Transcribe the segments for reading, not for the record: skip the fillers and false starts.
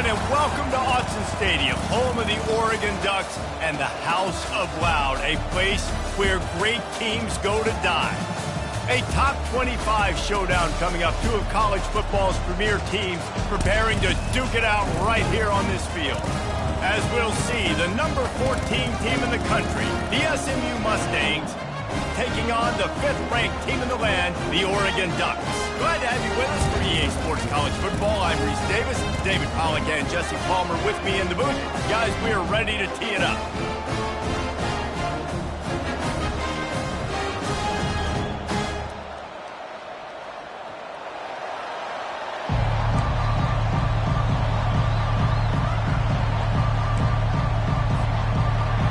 everyone, and welcome to Autzen Stadium, home of the Oregon Ducks and the House of Loud, a place where great teams go to die. A top 25 showdown coming up, two of college football's premier teams preparing to duke it out right here on this field. As we'll see, the number 14 team in the country, the SMU Mustangs, taking on the 5th-ranked team in the land, the Oregon Ducks. Glad to have you with us for EA Sports College Football. I'm Reese Davis, David Pollack and Jesse Palmer with me in the booth. Guys, we are ready to tee it up.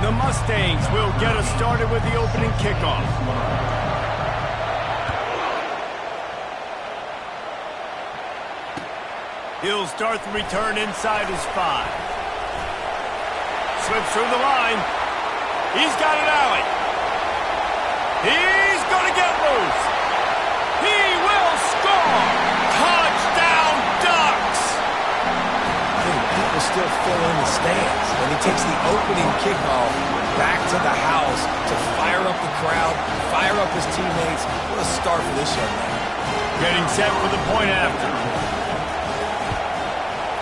The Mustangs will get us started with the opening kickoff. He'll start the return inside his 5. Slips through the line. He's got an alley. He's going to get loose. He will score. Touchdown, Ducks! I think people still fill in the stands. And he takes the opening kickoff back to the house to fire up the crowd, fire up his teammates. What a start for this young man. Getting set for the point after.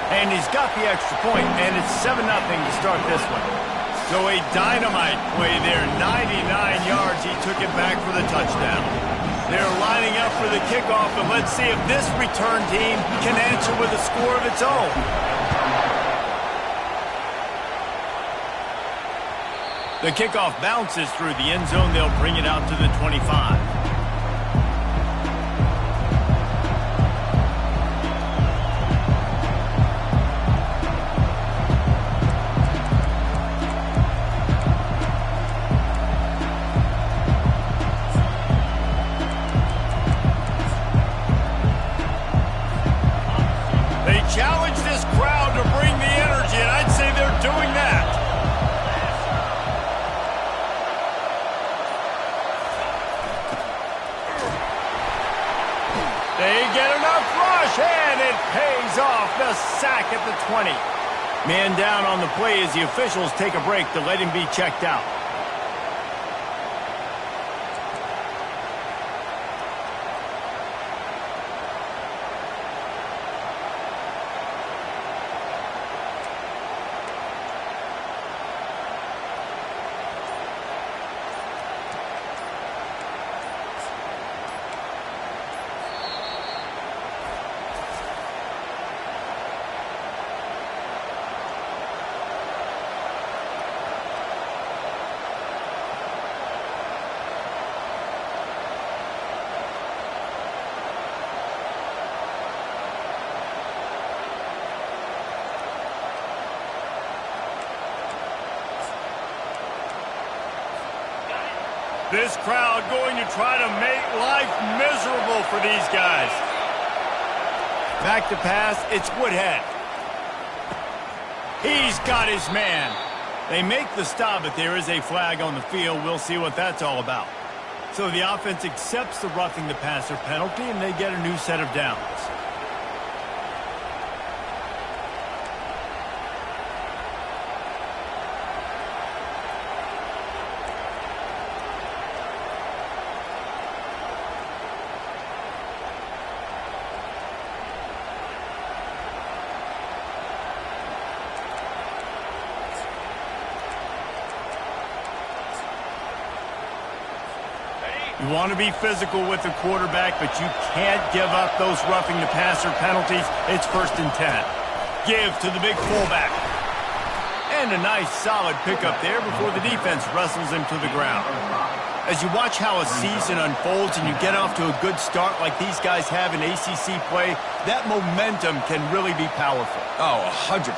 And he's got the extra point, and it's 7-0 to start this one. So a dynamite play there, 99 yards. He took it back for the touchdown. They're lining up for the kickoff, and let's see if this return team can answer with a score of its own. The kickoff bounces through the end zone. They'll bring it out to the 25. They challenge this crowd to bring the energy, and I'd say they're doing that. They get enough rush, and it pays off. The sack at the 20. Man down on the play as the officials take a break to let him be checked out. This crowd going to try to make life miserable for these guys. Back to pass, it's Woodhead. He's got his man. They make the stop, but there is a flag on the field. We'll see what that's all about. So the offense accepts the roughing the passer penalty, and they get a new set of downs. You want to be physical with the quarterback, but you can't give up those roughing the passer penalties. It's 1st and 10. Give to the big fullback. And a nice solid pickup there before the defense wrestles him to the ground. As you watch how a season unfolds and you get off to a good start like these guys have in ACC play, that momentum can really be powerful. Oh, 100%.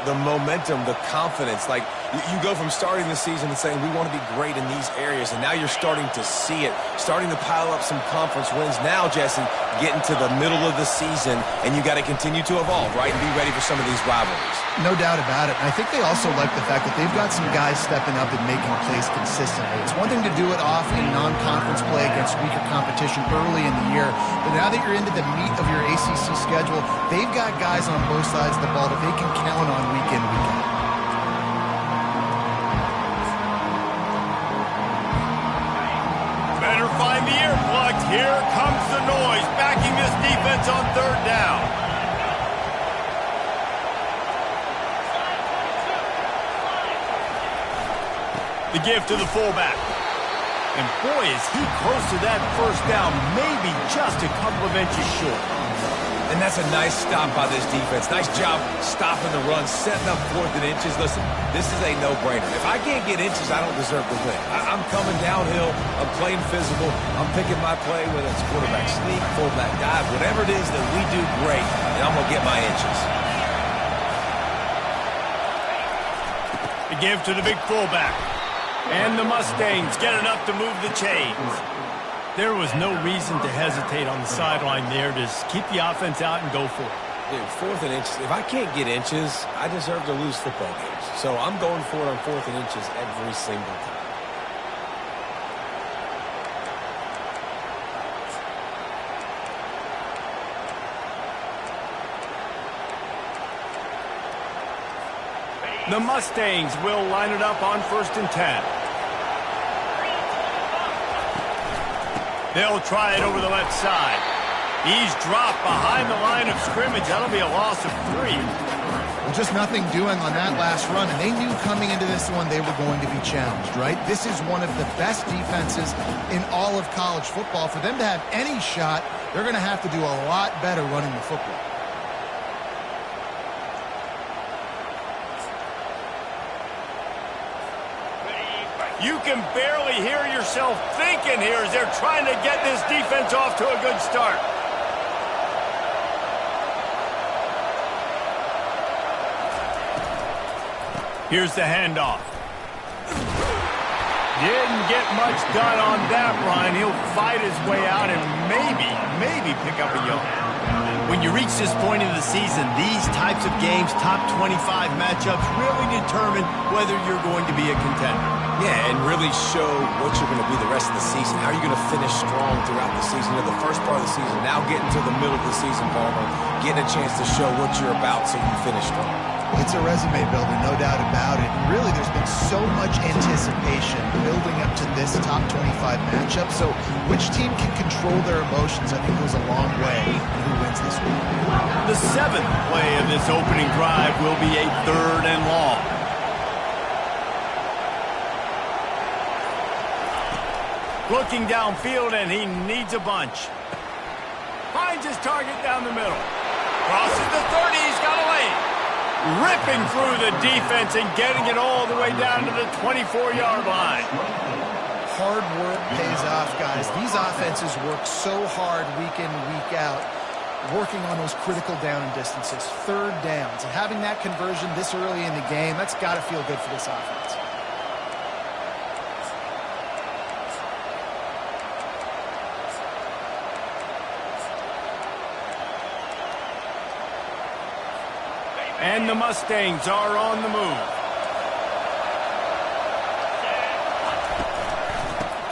The momentum, the confidence. Like, you go from starting the season and saying, we want to be great in these areas, and now you're starting to see it, starting to pile up some conference wins. Now, Jesse, getting to the middle of the season, and you got to continue to evolve, right, and be ready for some of these rivalries. No doubt about it. And I think they also like the fact that they've got some guys stepping up and making plays consistently. It's one thing to do it off in non-conference play against weaker competition early in the year. But now that you're into the meat of your ACC schedule, they've got guys on both sides of the ball that they can count on week in, week out. Better find the earplugs. Here comes the noise, backing this defense on third down. The give to the fullback. And boy, is he close to that first down, maybe just a couple of inches short. And that's a nice stop by this defense. Nice job stopping the run, setting up 4th and inches. Listen, this is a no-brainer. If I can't get inches, I don't deserve to win. I'm coming downhill. I'm playing physical. I'm picking my play, whether it's quarterback sneak, fullback dive, whatever it is that we do great, and I'm going to get my inches. The give to the big fullback. And the Mustangs get enough to move the chains. There was no reason to hesitate on the sideline there. Just keep the offense out and go for it. Dude, 4th and inches. If I can't get inches, I deserve to lose football games. So I'm going for it on 4th and inches every single time. The Mustangs will line it up on 1st and 10. They'll try it over the left side. He's dropped behind the line of scrimmage. That'll be a loss of 3. Well, just nothing doing on that last run, and they knew coming into this one they were going to be challenged, right? This is one of the best defenses in all of college football. For them to have any shot, they're going to have to do a lot better running the football. You can barely hear yourself thinking here as they're trying to get this defense off to a good start. Here's the handoff. Didn't get much done on that run. He'll fight his way out and maybe pick up a yard. When you reach this point in the season, these types of games, top 25 matchups, really determine whether you're going to be a contender. Yeah, and really show what you're going to be the rest of the season. How are you going to finish strong throughout the season? The first part of the season, now getting to the middle of the season, Palmer, getting a chance to show what you're about so you finish strong. It's a resume builder, no doubt about it. And really, there's been so much anticipation building up to this top 25 matchup. So which team can control their emotions, I think, goes a long way in who wins this week. The 7th play of this opening drive will be a 3rd and long. Looking downfield, and he needs a bunch. Finds his target down the middle. Crosses the 30, he's got a lane. Ripping through the defense and getting it all the way down to the 24-yard line. Hard work pays off, guys. These offenses work so hard week in, week out, working on those critical down and distances, 3rd downs. And having that conversion this early in the game, that's got to feel good for this offense. And the Mustangs are on the move.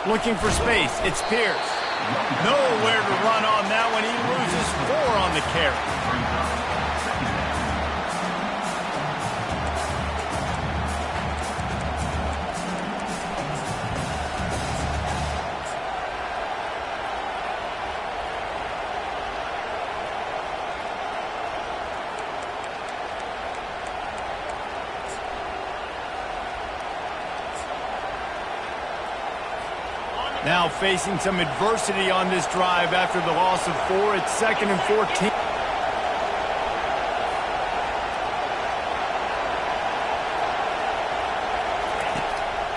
Looking for space. It's Pierce. Nowhere to run on that one. He loses 4 on the carry. Now facing some adversity on this drive after the loss of 4. It's 2nd and 14.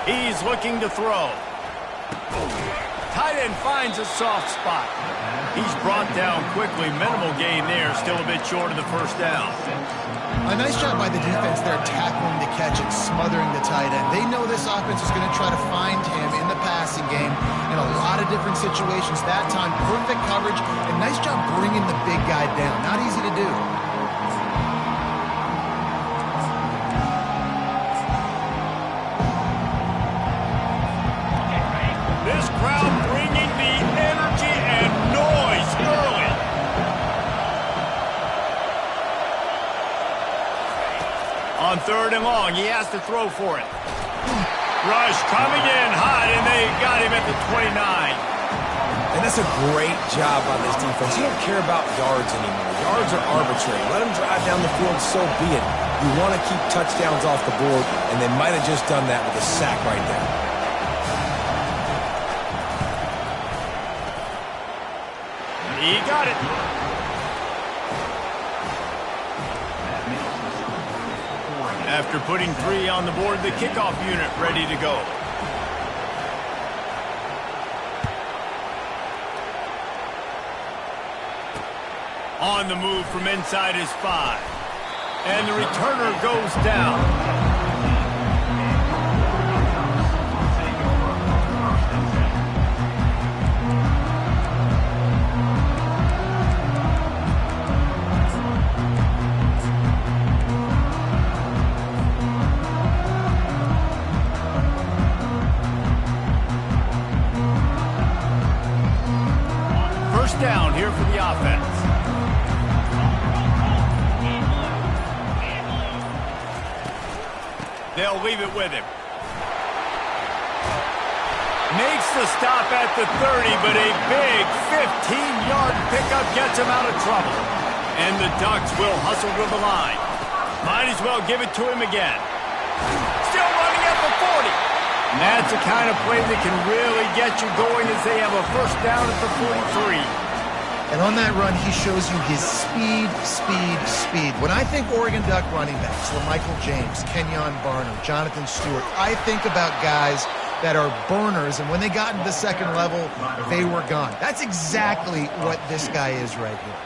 He's looking to throw. Tight end finds a soft spot. He's brought down quickly. Minimal gain there. Still a bit short of the first down. A nice job by the defense there, tackling the catch and smothering the tight end. They know this offense is going to try to find him in the passing game in a lot of different situations. That time, perfect coverage, and nice job bringing the big guy down. Not easy to do. This 3rd and long. He has to throw for it. Rush coming in hot, and they got him at the 29. And that's a great job by this defense. You don't care about yards anymore. Yards are arbitrary. Let them drive down the field, so be it. You want to keep touchdowns off the board, and they might have just done that with a sack right there. He got it. After putting 3 on the board, the kickoff unit ready to go. On the move from inside his 5. And the returner goes down. First down here for the offense. They'll leave it with him. Makes the stop at the 30, but a big 15-yard pickup gets him out of trouble. And the Ducks will hustle to the line. Might as well give it to him again. Still running at the 40. And that's the kind of play that can really get you going as they have a first down at the 43. And on that run, he shows you his speed. When I think Oregon Duck running backs, LaMichael James, Kenyon Barnum, Jonathan Stewart, I think about guys that are burners, and when they got into the second level, they were gone. That's exactly what this guy is right here.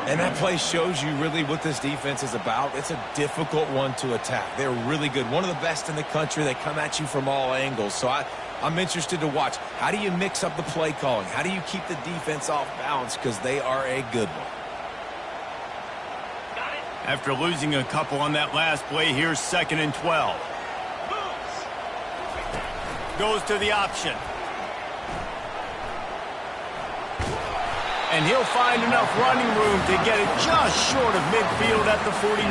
And that play shows you really what this defense is about. It's a difficult one to attack. They're really good. One of the best in the country. They come at you from all angles. So I'm interested to watch. How do you mix up the play calling? How do you keep the defense off balance? Because they are a good one. After losing a couple on that last play, here's 2nd and 12. Goes to the option. And he'll find enough running room to get it just short of midfield at the 49.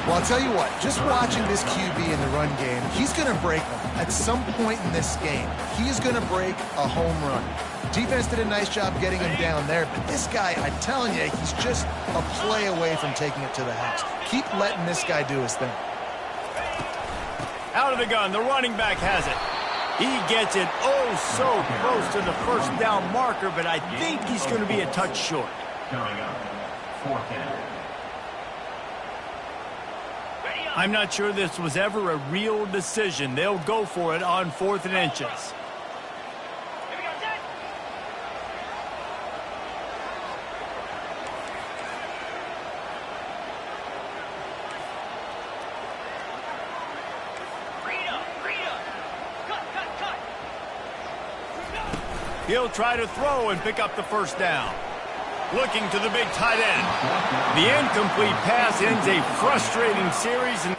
Well, I'll tell you what, just watching this QB in the run game, he's going to break one. At some point in this game, he is going to break a home run. Defense did a nice job getting him down there, but this guy, I'm telling you, he's just a play away from taking it to the house. Keep letting this guy do his thing. Out of the gun, the running back has it. He gets it oh so close to the first down marker, but I think he's going to be a touch short. I'm not sure this was ever a real decision. They'll go for it on 4th and inches. He'll try to throw and pick up the first down. Looking to the big tight end. The incomplete pass ends a frustrating series. And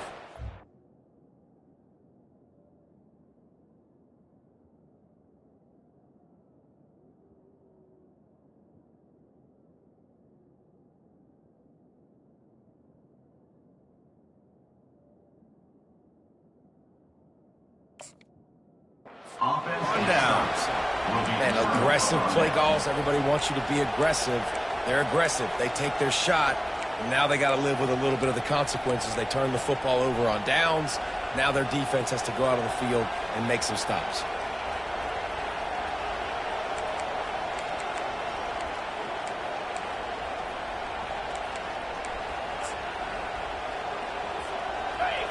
on downs. Man, aggressive play calls. Everybody wants you to be aggressive. They're aggressive. They take their shot. And now they got to live with a little bit of the consequences. They turn the football over on downs. Now their defense has to go out on the field and make some stops.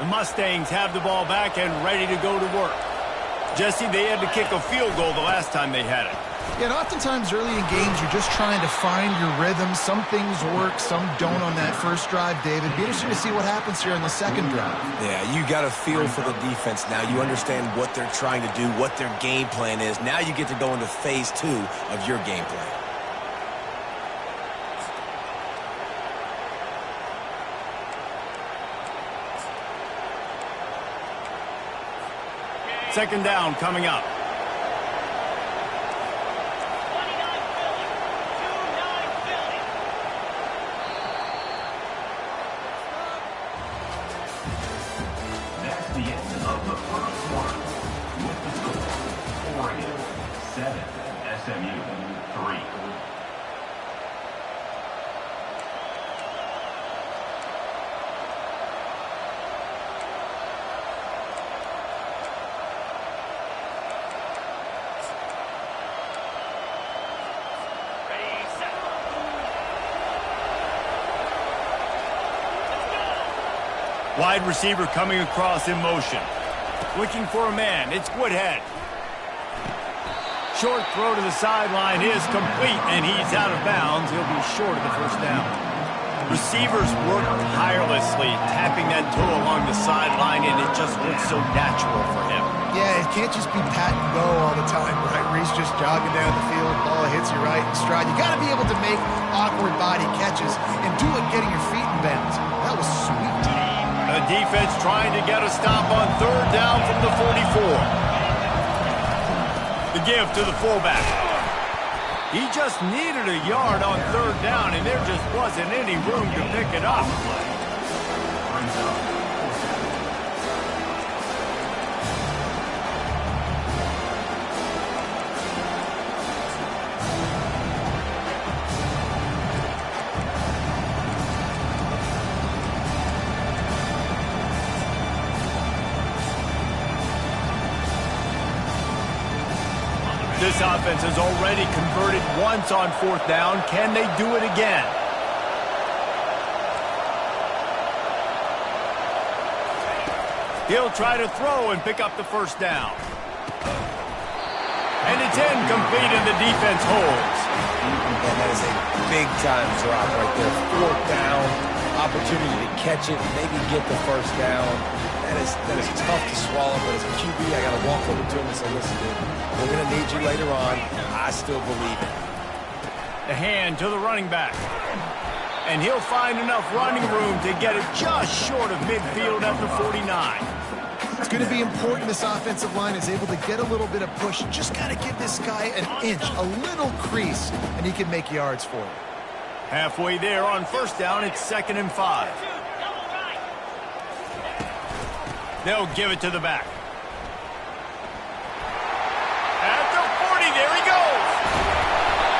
The Mustangs have the ball back and ready to go to work. Jesse, they had to kick a field goal the last time they had it. Yeah, and oftentimes early in games, you're just trying to find your rhythm. Some things work, some don't on that first drive, David. Be interesting to see what happens here in the second drive. Yeah, you got a feel for the defense now. You understand what they're trying to do, what their game plan is. Now you get to go into phase 2 of your game plan. Second down coming up. 7, SMU 3. Wide receiver coming across in motion. Looking for a man. It's Woodhead. Short throw to the sideline is complete, and he's out of bounds. He'll be short of the first down. Receivers work tirelessly, tapping that toe along the sideline, and it just looks so natural for him. Yeah, it can't just be pat and go all the time, right? Where he's just jogging down the field, ball hits you right in stride. You got to be able to make awkward body catches and do it getting your feet in bounds. That was sweet. The defense trying to get a stop on third down from the 44. The give to the fullback. He just needed a yard on third down, and there just wasn't any room to pick it up. This offense has already converted once on fourth down. Can they do it again? He'll try to throw and pick up the first down. And it's incomplete, and the defense holds. And that is a big-time drop right there. Fourth down, opportunity to catch it, maybe get the first down. That is tough to swallow, but as a QB, I got to walk over to him and say, listen, dude, we're going to need you later on. I still believe it. The hand to the running back. And he'll find enough running room to get it just short of midfield at the 49. It's going to be important this offensive line is able to get a little bit of push. Just got to give this guy an inch, a little crease, and he can make yards for it. Halfway there on first down, it's 2nd and 5. They'll give it to the back. At the 40, there he goes.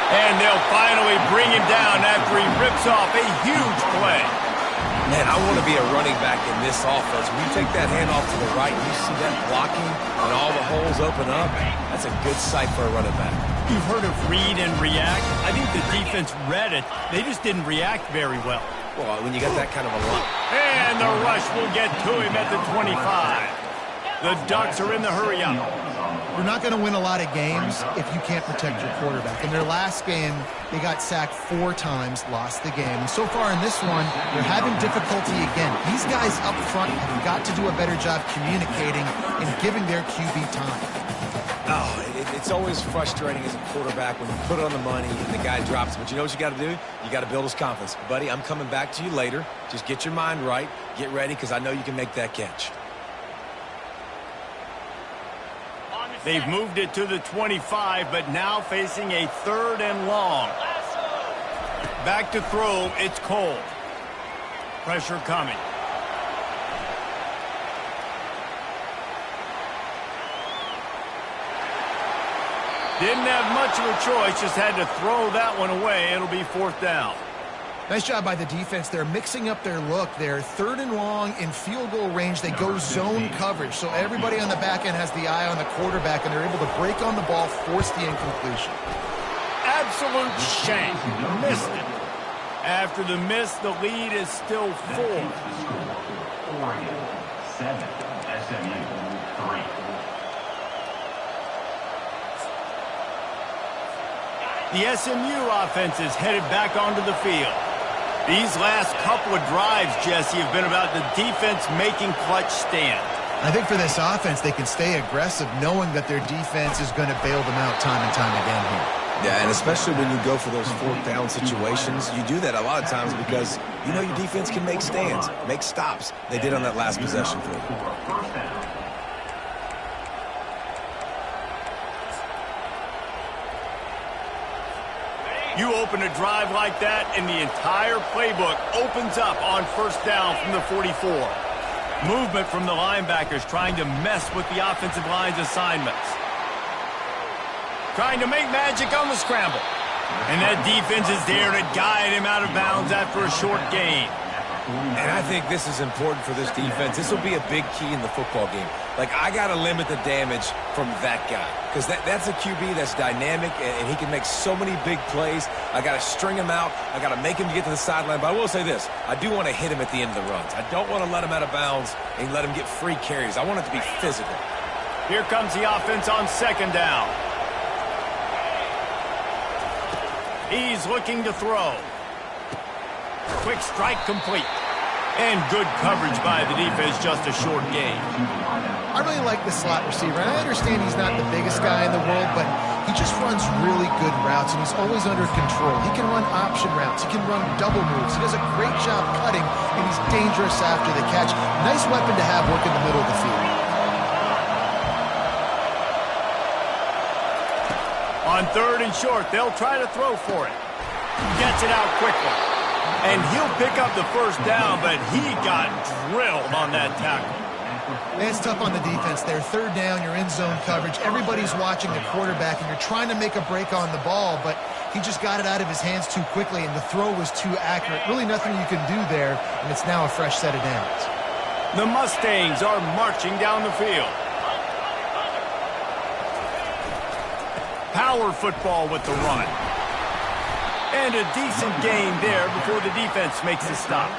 And they'll finally bring him down after he rips off a huge play. Man, I want to be a running back in this offense. When you take that handoff to the right, you see that blocking and all the holes open up. That's a good sight for a running back. You've heard of read and react. I think the defense read it. They just didn't react very well. Well, when you got that kind of a line. And the rush will get to him at the 25. The Ducks are in the hurry-up. You're not going to win a lot of games if you can't protect your quarterback. In their last game, they got sacked 4 times, lost the game. And so far in this one, they're having difficulty again. These guys up front have got to do a better job communicating and giving their QB time. Oh, it's always frustrating as a quarterback when you put it on the money and the guy drops. But you know what you got to do? You got to build his confidence. Buddy, I'm coming back to you later. Just get your mind right. Get ready, because I know you can make that catch. They've moved it to the 25, but now facing a 3rd and long. Back to throw, it's Cole. Pressure coming. Didn't have much of a choice, just had to throw that one away. It'll be 4th down. Nice job by the defense. They're mixing up their look. They're 3rd and long in field goal range. They go zone coverage. So everybody on the back end has the eye on the quarterback, and they're able to break on the ball, force the incompletion. Absolute shank. Missed it. After the miss, the lead is still 4. Oregon 7, SMU 3. The SMU offense is headed back onto the field. These last couple of drives, Jesse, have been about the defense making clutch stands. I think for this offense, they can stay aggressive knowing that their defense is going to bail them out time and time again here. Yeah, and especially when you go for those 4th down situations, you do that a lot of times because you know your defense can make stands, make stops. They did on that last possession for you. First down. You open a drive like that, and the entire playbook opens up on first down from the 44. Movement from the linebackers trying to mess with the offensive line's assignments. trying to make magic on the scramble. And that defense is there to guide him out of bounds after a short gain. And I think this is important for this defense. This will be a big key in the football game. Like, I got to limit the damage from that guy because that's a QB that's dynamic, and he can make so many big plays. I got to string him out. I got to make him get to the sideline. But I will say this. I do want to hit him at the end of the runs. I don't want to let him out of bounds and let him get free carries. I want it to be physical. Here comes the offense on second down. He's looking to throw. Quick strike complete. And good coverage by the defense, just a short gain. I really like the slot receiver. And I understand he's not the biggest guy in the world, but he just runs really good routes, and he's always under control. He can run option routes. He can run double moves. He does a great job cutting, and he's dangerous after the catch. Nice weapon to have working the middle of the field. On third and short, they'll try to throw for it. Gets it out quickly. And he'll pick up the first down, but he got drilled on that tackle. It's tough on the defense there. Third down, you're in zone coverage. Everybody's watching the quarterback, and you're trying to make a break on the ball, but he just got it out of his hands too quickly, and the throw was too accurate. Really nothing you can do there, and it's now a fresh set of downs. The Mustangs are marching down the field. Power football with the run. And a decent gain there before the defense makes the stop.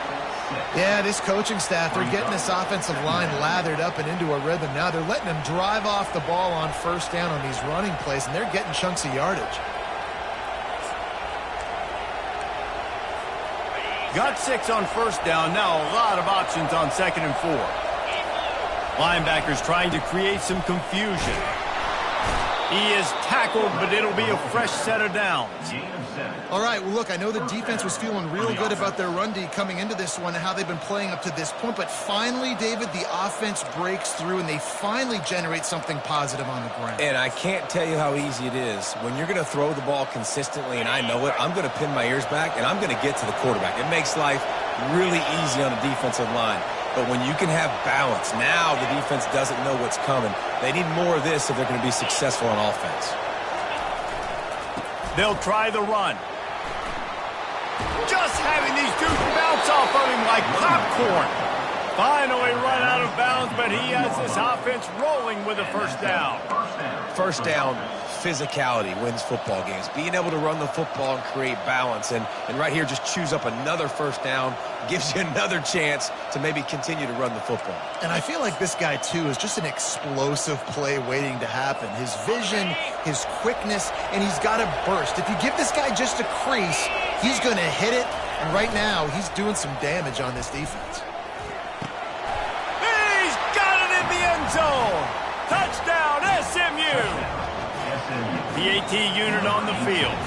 Yeah, this coaching staff, they're getting this offensive line lathered up and into a rhythm. Now they're letting them drive off the ball on first down on these running plays, and they're getting chunks of yardage. Got 6 on first down. Now a lot of options on second and 4. Linebackers trying to create some confusion. He is tackled, but it'll be a fresh set of downs. All right, well, look, I know the defense was feeling real good about their run D coming into this one and how they've been playing up to this point, but finally, David, the offense breaks through, and they finally generate something positive on the ground. And I can't tell you how easy it is. When you're going to throw the ball consistently, and I know it, I'm going to pin my ears back, and I'm going to get to the quarterback. It makes life really easy on a defensive line. But when you can have balance, now the defense doesn't know what's coming. They need more of this if they're going to be successful on offense. They'll try the run. Just having these dudes bounce off of him like popcorn. Finally run out of bounds, but he has this offense rolling with a first down. First down, physicality wins football games. Being able to run the football and create balance. And right here, just choose up another first down, gives you another chance to maybe continue to run the football. And I feel like this guy, too, is just an explosive play waiting to happen. His vision, his quickness, and he's got a burst. If you give this guy just a crease, he's going to hit it. And right now, he's doing some damage on this defense. He's got it in the end zone. Touchdown, SMU. The AT unit on the field.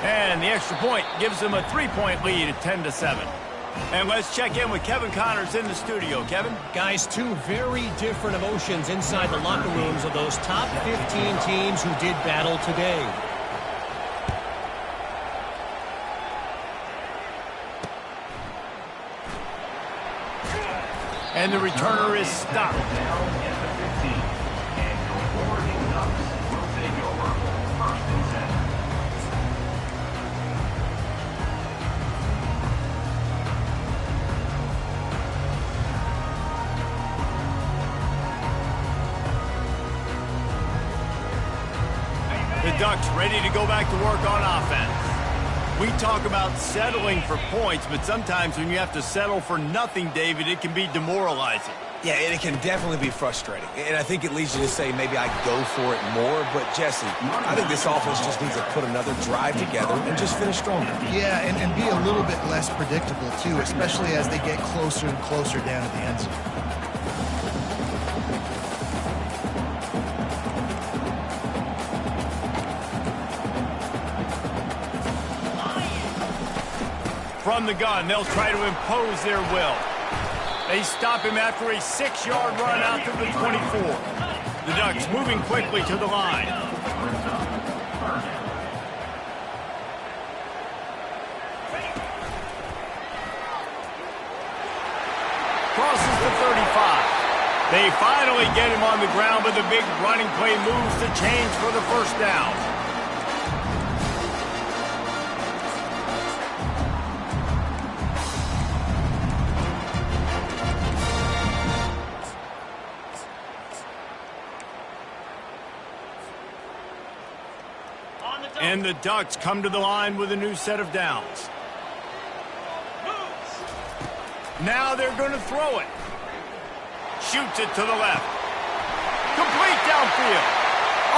And the extra point gives them a 3-point lead at 10-7. And let's check in with Kevin Connors in the studio. Kevin? Guys, two very different emotions inside the locker rooms of those top 15 teams who did battle today. And the returner is stopped. The Ducks ready to go back to work on offense. We talk about settling for points, but sometimes when you have to settle for nothing, David, it can be demoralizing. Yeah, and it can definitely be frustrating. And I think it leads you to say maybe I go for it more. But, Jesse, I think this offense just needs to put another drive together and just finish stronger. Yeah, and be a little bit less predictable, too, especially as they get closer and closer down at the end zone. From the gun, they'll try to impose their will. They stop him after a 6-yard run out to the 24. The Ducks moving quickly to the line. Crosses the 35. They finally get him on the ground, but the big running play moves the chains for the first down. And the Ducks come to the line with a new set of downs. Now they're going to throw it. Shoots it to the left. Complete downfield.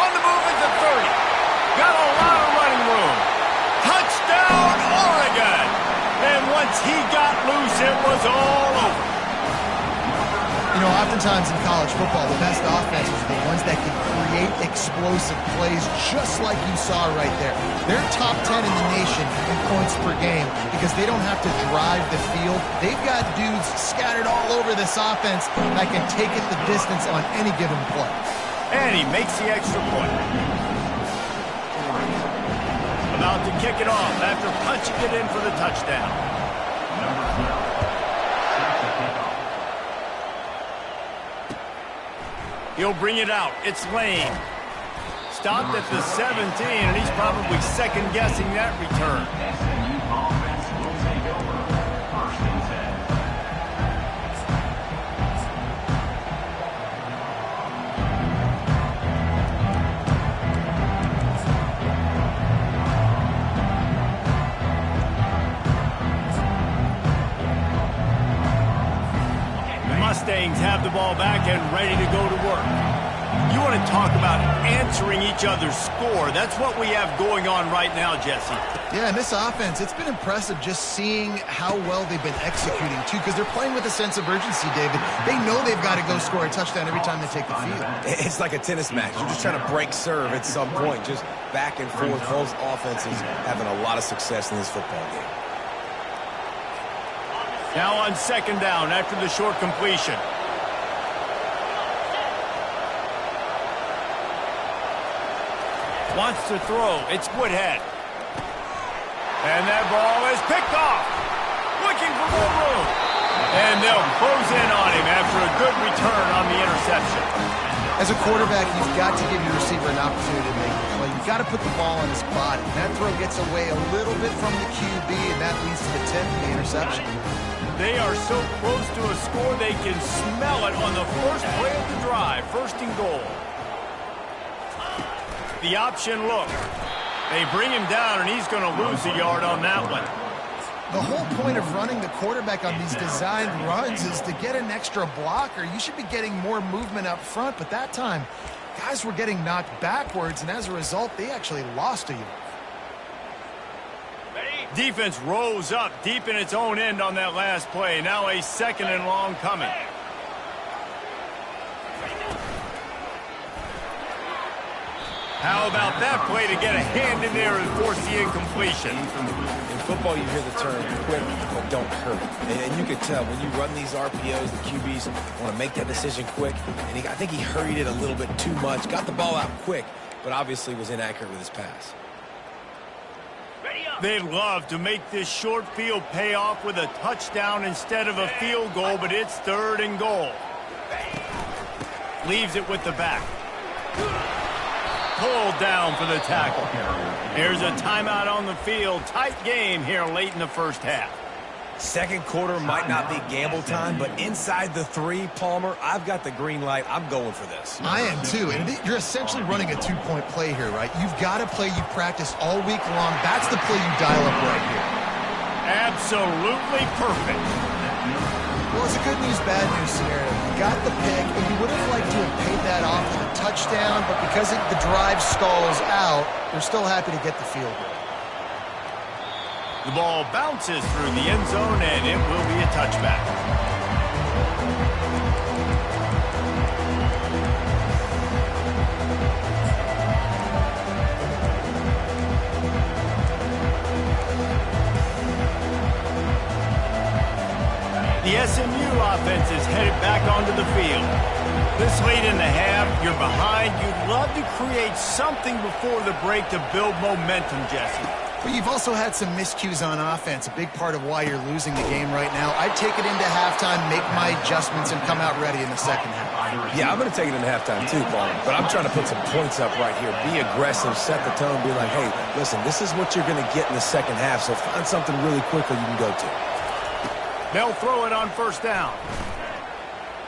On the move at the 30. Got a lot of running room. Touchdown, Oregon! And once he got loose, it was all over. You know, oftentimes in college football, the best offenses are the ones that can create explosive plays just like you saw right there. They're top 10 in the nation in points per game because they don't have to drive the field. They've got dudes scattered all over this offense that can take it the distance on any given play. And he makes the extra point. About to kick it off after punching it in for the touchdown. He'll bring it out. It's Lane. Stopped at the 17, and he's probably second-guessing that return. SMU offense will take over. First and 10. Mustangs have the ball back and ready to go to work. You want to talk about answering each other's score. That's what we have going on right now, Jesse. Yeah, and this offense, it's been impressive just seeing how well they've been executing, too, because they're playing with a sense of urgency, David. They know they've got to go score a touchdown every time they take the field. It's like a tennis match. You're just trying to break serve at some point, just back and forth. Both offenses having a lot of success in this football game. Now on second down after the short completion. Wants to throw. It's Woodhead. And that ball is picked off. Looking for more room. And they'll close in on him after a good return on the interception. As a quarterback, you've got to give your receiver an opportunity to make the play. You've got to put the ball on his body. That throw gets away a little bit from the QB, and that leads to the tip and the interception. They are so close to a score they can smell it on the first play of the drive. First and goal. The option look. They bring him down, and he's going to lose a yard on that one. The whole point of running the quarterback on these designed runs is to get an extra blocker. You should be getting more movement up front, but that time, guys were getting knocked backwards, and as a result, they actually lost a yard. Defense rose up deep in its own end on that last play. Now a second and long coming. How about that play to get a hand in there and force the incompletion? In football, you hear the term quick but don't hurt. And you can tell when you run these RPOs, the QBs want to make that decision quick. And I think he hurried it a little bit too much. Got the ball out quick, but obviously was inaccurate with his pass. They'd love to make this short field pay off with a touchdown instead of a field goal, but it's third and goal. Leaves it with the back. Pulled down for the tackle. Here's a timeout on the field. Tight game here late in the first half. Second quarter might not be gamble time, but inside the 3, Palmer, I've got the green light. I'm going for this. I am too, and you're essentially running a 2-point play here, right? You've got a play you practice all week long. That's the play you dial up right here. Absolutely perfect. Well, it's a good news, bad news scenario. You got the pick, and you would have liked to have paid that off with a touchdown, but because the drive stalls out, you're still happy to get the field goal. The ball bounces through the end zone, and it will be a touchback. The SMU offense is headed back onto the field. This late in the half, you're behind. You'd love to create something before the break to build momentum, Jesse. But you've also had some miscues on offense, a big part of why you're losing the game right now. I'd take it into halftime, make my adjustments, and come out ready in the second half. Yeah, I'm going to take it in halftime too, Paul. But I'm trying to put some points up right here. Be aggressive, set the tone, be like, hey, listen, this is what you're going to get in the second half, so find something really quickly you can go to. They'll throw it on first down.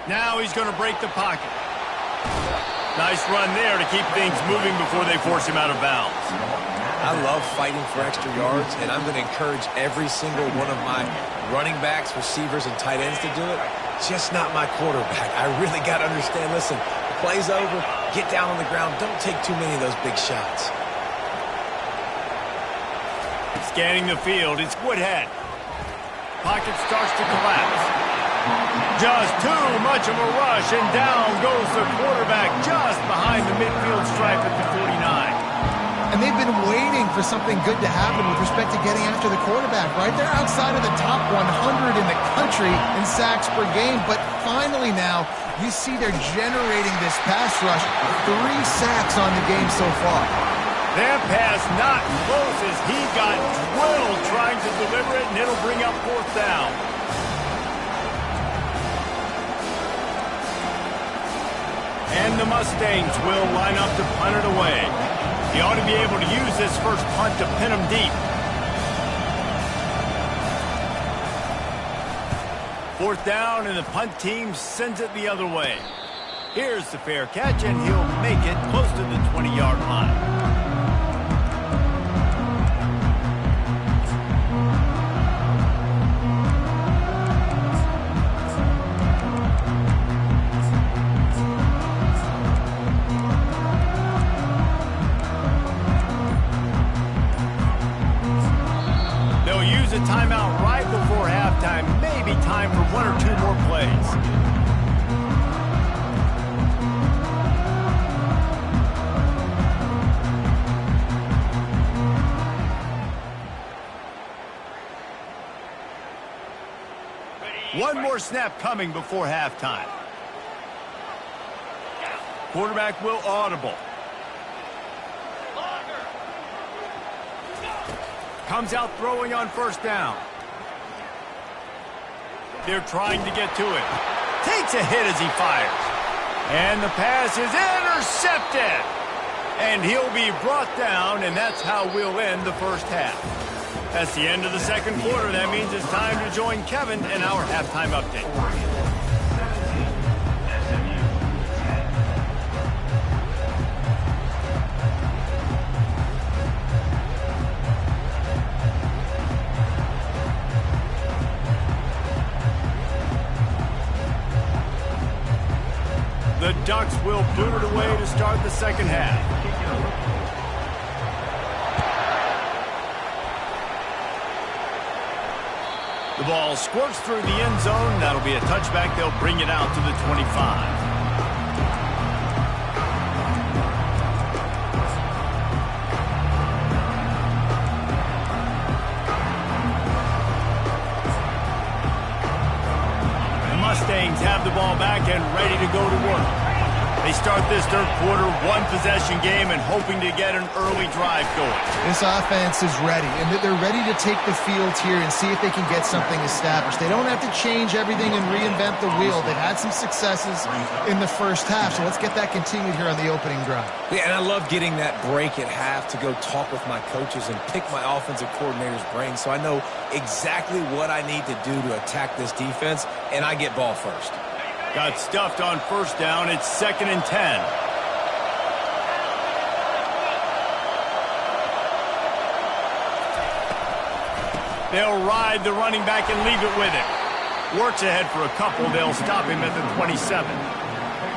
Now he's going to break the pocket. Nice run there to keep things moving before they force him out of bounds. I love fighting for extra yards, and I'm going to encourage every single one of my running backs, receivers, and tight ends to do it. Just not my quarterback. I really got to understand, listen, the play's over, get down on the ground, don't take too many of those big shots. Scanning the field, it's Woodhead. Pocket starts to collapse. Just too much of a rush, and down goes the quarterback just behind the midfield stripe at the 49. And they've been waiting for something good to happen with respect to getting after the quarterback, right? They're outside of the top 100 in the country in sacks per game, but finally now you see they're generating this pass rush. 3 sacks on the game so far. That pass not close as he got drilled trying to deliver it, and it'll bring up fourth down. And the Mustangs will line up to punt it away. He ought to be able to use this first punt to pin him deep. Fourth down, and the punt team sends it the other way. Here's the fair catch, and he'll make it close to the 20-yard line. A timeout right before halftime, maybe time for 1 or 2 more plays. One more snap coming before halftime. Quarterback will audible. Comes out throwing on first down. They're trying to get to it. Takes a hit as he fires. And the pass is intercepted. And he'll be brought down, and that's how we'll end the first half. That's the end of the second quarter. That means it's time to join Kevin in our halftime update. The Ducks will boot it away to start the second half. The ball squirts through the end zone. That'll be a touchback. They'll bring it out to the 25. Mustangs have the ball back and ready to go to work. They start this third quarter one-possession game and hoping to get an early drive going. This offense is ready, and they're ready to take the field here and see if they can get something established. They don't have to change everything and reinvent the wheel. They've had some successes in the first half, so let's get that continued here on the opening drive. Yeah, and I love getting that break at half to go talk with my coaches and pick my offensive coordinator's brain so I know exactly what I need to do to attack this defense, and I get ball first. Got stuffed on first down. It's 2nd and 10. They'll ride the running back and leave it with him. Works ahead for a couple. They'll stop him at the 27.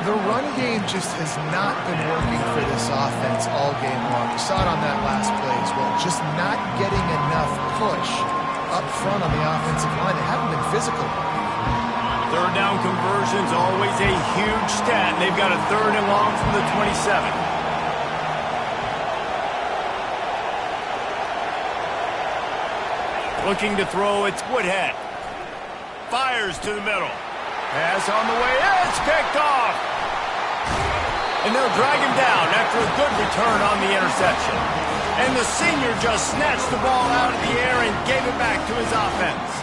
The run game just has not been working for this offense all game long. We saw it on that last play as well. Just not getting enough push up front on the offensive line. They haven't been physical. Third down conversion's always a huge stat. They've got a 3rd and long from the 27. Looking to throw, it's Woodhead. Fires to the middle. Pass on the way. It's picked off. And they'll drag him down after a good return on the interception. And the senior just snatched the ball out of the air and gave it back to his offense.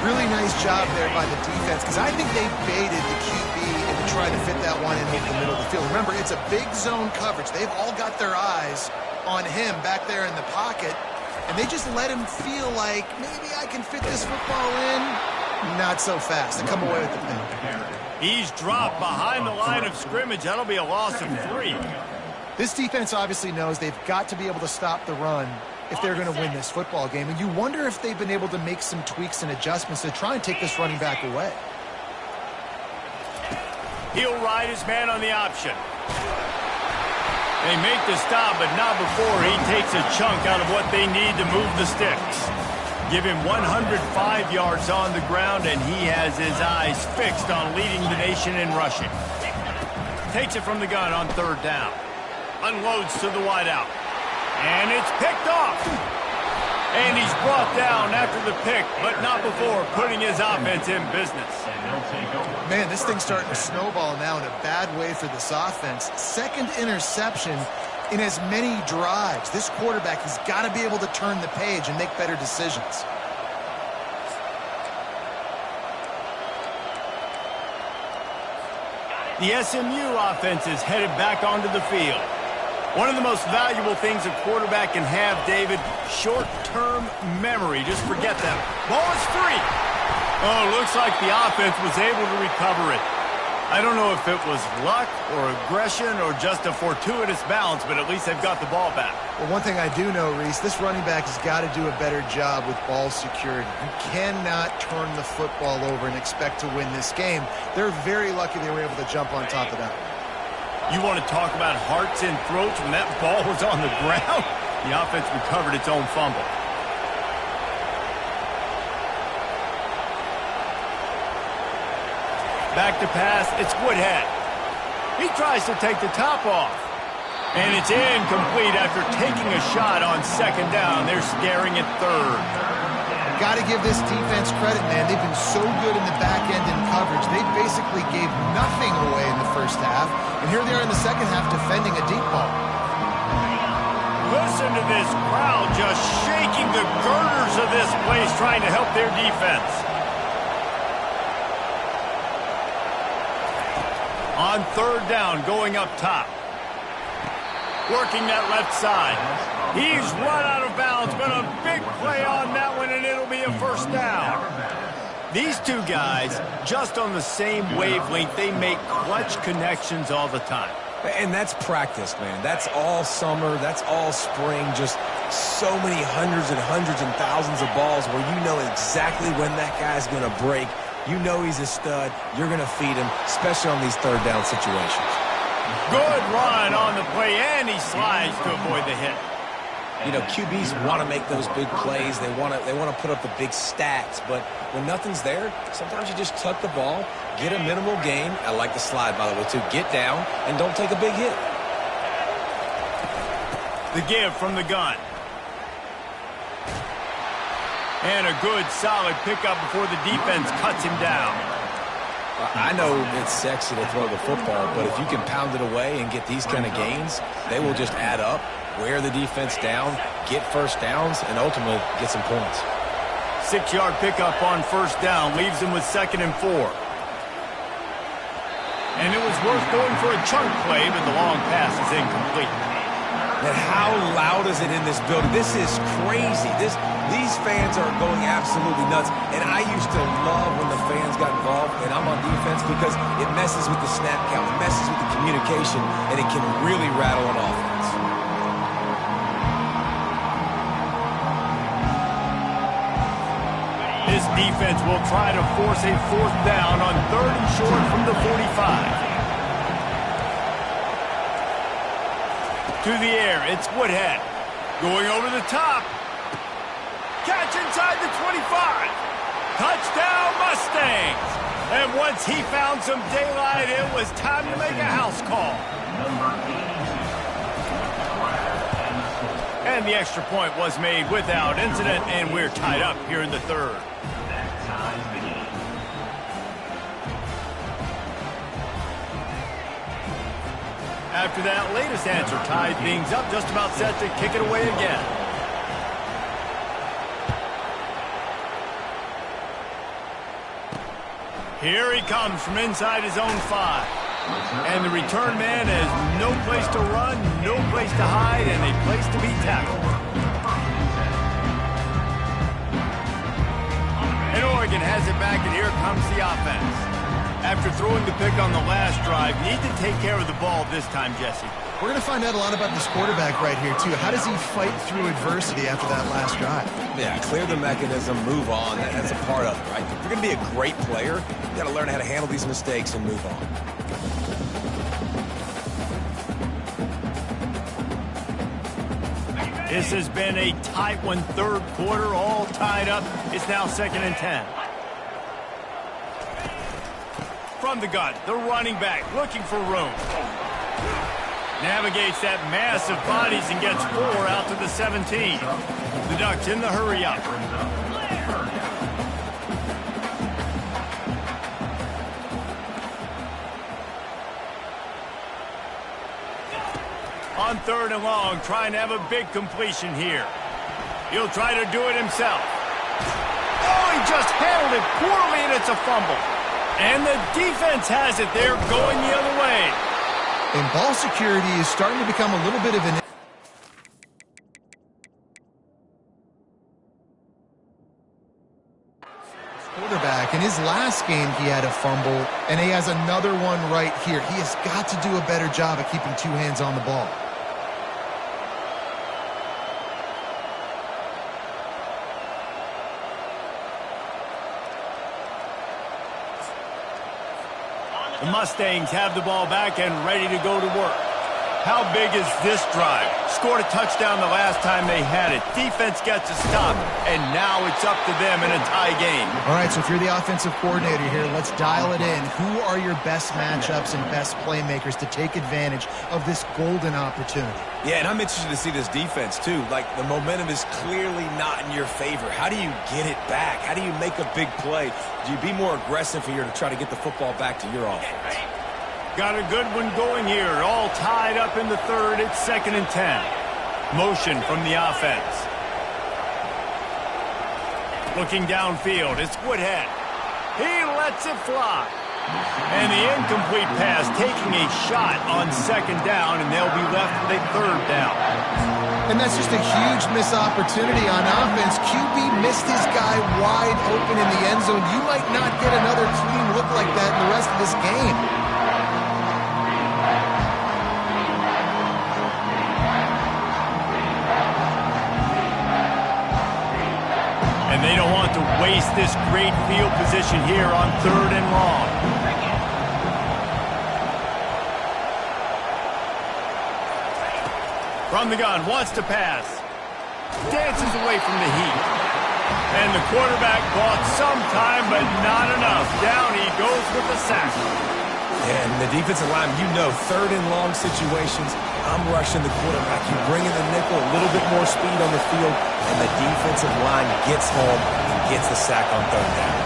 Really nice job there by the defense because I think they baited the QB into to try to fit that one in over the middle of the field. Remember, it's a big zone coverage. They've all got their eyes on him back there in the pocket, and they just let him feel like, maybe I can fit this football in. Not so fast. They come away with the pick. He's dropped behind the line of scrimmage. That'll be a loss of 3. This defense obviously knows they've got to be able to stop the run if they're going to win this football game. And you wonder if they've been able to make some tweaks and adjustments to try and take this running back away. He'll ride his man on the option. They make the stop, but not before he takes a chunk out of what they need to move the sticks. Give him 105 yards on the ground, and he has his eyes fixed on leading the nation in rushing. Takes it from the gun on 3rd down. Unloads to the wideout. And it's picked off. And he's brought down after the pick, but not before putting his offense in business. Man, this thing's starting to snowball now in a bad way for this offense. 2nd interception in as many drives. This quarterback has got to be able to turn the page and make better decisions. The SMU offense is headed back onto the field. One of the most valuable things a quarterback can have, David, short-term memory. Just forget that. Ball is free. Oh, looks like the offense was able to recover it. I don't know if it was luck or aggression or just a fortuitous bounce, but at least they've got the ball back. Well, one thing I do know, Reese, this running back has got to do a better job with ball security. You cannot turn the football over and expect to win this game. They're very lucky they were able to jump on top of that. You want to talk about hearts and throats when that ball was on the ground? The offense recovered its own fumble. Back to pass, it's Woodhead. He tries to take the top off. And it's incomplete after taking a shot on 2nd down. They're scaring at 3rd. Got to give this defense credit, man. They've been so good in the back end in coverage. They basically gave nothing away in the first half. And here they are in the second half defending a deep ball. Listen to this crowd just shaking the girders of this place trying to help their defense. On 3rd down, going up top. Working that left side. He's run out of bounds, but a big play on that one, and it'll be a 1st down. These two guys, just on the same wavelength, they make clutch connections all the time. And that's practice, man. That's all summer. That's all spring. Just so many hundreds and thousands of balls where you know exactly when that guy's going to break. You know he's a stud. You're going to feed him, especially on these 3rd down situations. Good run on the play, and he slides to avoid the hit. You know, QBs want to make those big plays. They want to put up the big stats. But when nothing's there, sometimes you just tuck the ball, get a minimal gain. I like the slide, by the way, too. Get down and don't take a big hit. The give from the gun. And a good, solid pickup before the defense cuts him down. I know it's sexy to throw the football, but if you can pound it away and get these kind of gains, they will just add up, wear the defense down, get 1st downs, and ultimately get some points. 6-yard pickup on 1st down leaves him with 2nd and 4. And it was worth going for a chunk play, but the long pass is incomplete. And how loud is it in this building? This is crazy. These fans are going absolutely nuts. And I used to love when the fans got involved, and I'm on defense, because it messes with the snap count, it messes with the communication, and it can really rattle an offense. This defense will try to force a 4th down on 3rd and short from the 45. To the air, it's Woodhead. Going over the top. Catch inside the 25. Touchdown, Mustangs. And once he found some daylight, it was time to make a house call. And the extra point was made without incident, and we're tied up here in the 3rd. After that latest answer tied things up, just about set to kick it away again. Here he comes from inside his own 5. And the return man has no place to run, no place to hide, and a place to be tackled. And Oregon has it back, and here comes the offense. After throwing the pick on the last drive, need to take care of the ball this time, Jesse. We're going to find out a lot about this quarterback right here, too. How does he fight through adversity after that last drive? Yeah, clear the mechanism, move on. That's a part of it, right? If you're going to be a great player, you got to learn how to handle these mistakes and move on. This has been a tight one, third quarter, all tied up. It's now 2nd and 10. From the gun, the running back looking for room. Navigates that mass of bodies and gets 4 out to the 17. The Ducks in the hurry up. On 3rd and long, trying to have a big completion here. He'll try to do it himself. Oh, he just handled it poorly, and it's a fumble. And the defense has it. They're going the other way. And ball security is starting to become a little bit of an quarterback. In his last game, he had a fumble, and he has another one right here. He has got to do a better job of keeping 2 hands on the ball. The Mustangs have the ball back and ready to go to work. How big is this drive? Scored a touchdown the last time they had it. Defense gets a stop, and now it's up to them in a tie game. All right, so if you're the offensive coordinator here, let's dial it in. Who are your best matchups and best playmakers to take advantage of this golden opportunity? Yeah, and I'm interested to see this defense, too. Like, the momentum is clearly not in your favor. How do you get it back? How do you make a big play? Do you be more aggressive here to try to get the football back to your offense? Got a good one going here. All tied up in the 3rd. It's 2nd and 10. Motion from the offense. Looking downfield. It's Woodhead. He lets it fly. And the incomplete pass taking a shot on 2nd down, and they'll be left with a 3rd down. And that's just a huge missed opportunity on offense. QB missed his guy wide open in the end zone. You might not get another clean look like that in the rest of this game. And they don't want to waste this great field position here on 3rd and long. From the gun, wants to pass. Dances away from the heat. And the quarterback bought some time, but not enough. Down he goes with the sack. And the defensive line, you know, 3rd and long situations, I'm rushing the quarterback. You bring in the nickel, a little bit more speed on the field, and the defensive line gets home and gets the sack on 3rd down.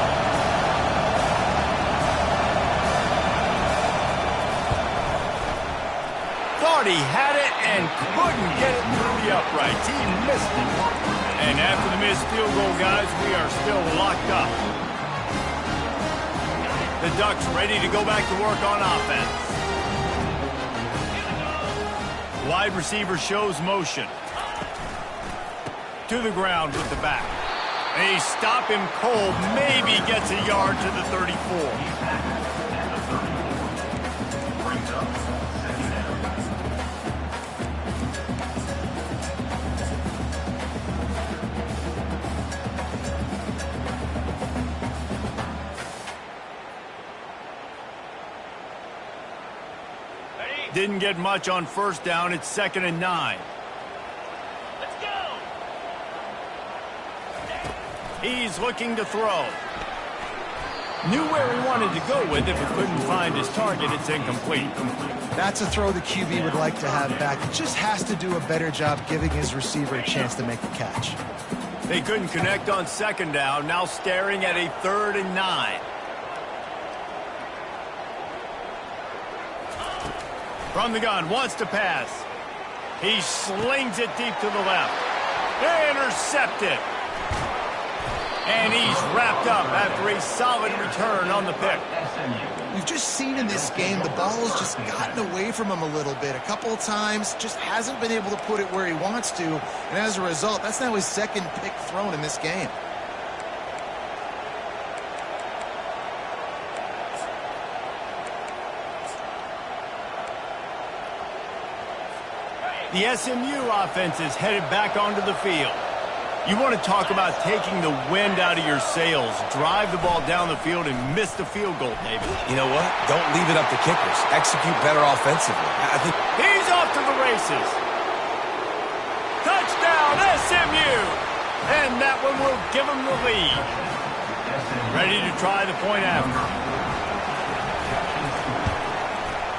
Thought he had it and couldn't get it through the uprights. He missed it. And after the missed field goal, guys, we are still locked up. The Ducks ready to go back to work on offense. Wide receiver shows motion. To the ground with the back. They stop him cold. Maybe gets a yard to the 34. Didn't get much on 1st down. It's 2nd and 9. Let's go. He's looking to throw. Knew where he wanted to go with it, but couldn't find his target. It's incomplete. That's a throw the QB would like to have back. He just has to do a better job giving his receiver a chance to make the catch. They couldn't connect on 2nd down. Now staring at a 3rd and 9. From the gun, wants to pass. He slings it deep to the left. Intercepted. And he's wrapped up after a solid return on the pick. We've just seen in this game the ball has just gotten away from him a little bit. A couple of times, just hasn't been able to put it where he wants to. And as a result, that's now his second pick thrown in this game. The SMU offense is headed back onto the field. You want to talk about taking the wind out of your sails. Drive the ball down the field and miss the field goal, David. You know what? Don't leave it up to kickers. Execute better offensively. I think he's off to the races. Touchdown, SMU! And that one will give him the lead. Ready to try the point after.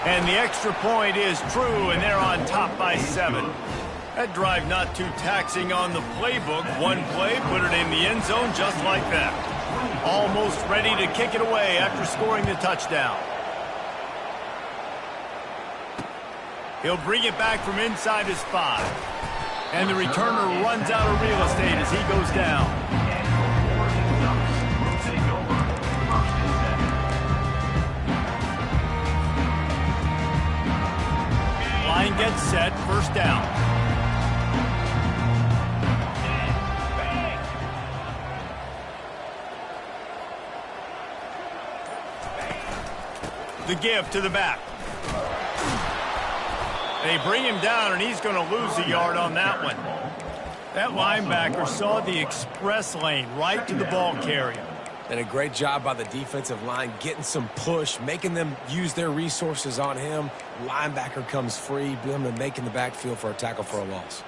And the extra point is true, and they're on top by 7. That drive not too taxing on the playbook. One play, put it in the end zone just like that. Almost ready to kick it away after scoring the touchdown. He'll bring it back from inside his 5. And the returner runs out of real estate as he goes down. Line gets set, first down. The give to the back. They bring him down, and he's going to lose a yard on that one. That linebacker saw the express lane right to the ball carrier. And a great job by the defensive line getting some push, making them use their resources on him. Linebacker comes free, boom, and making the backfield for a tackle for a loss.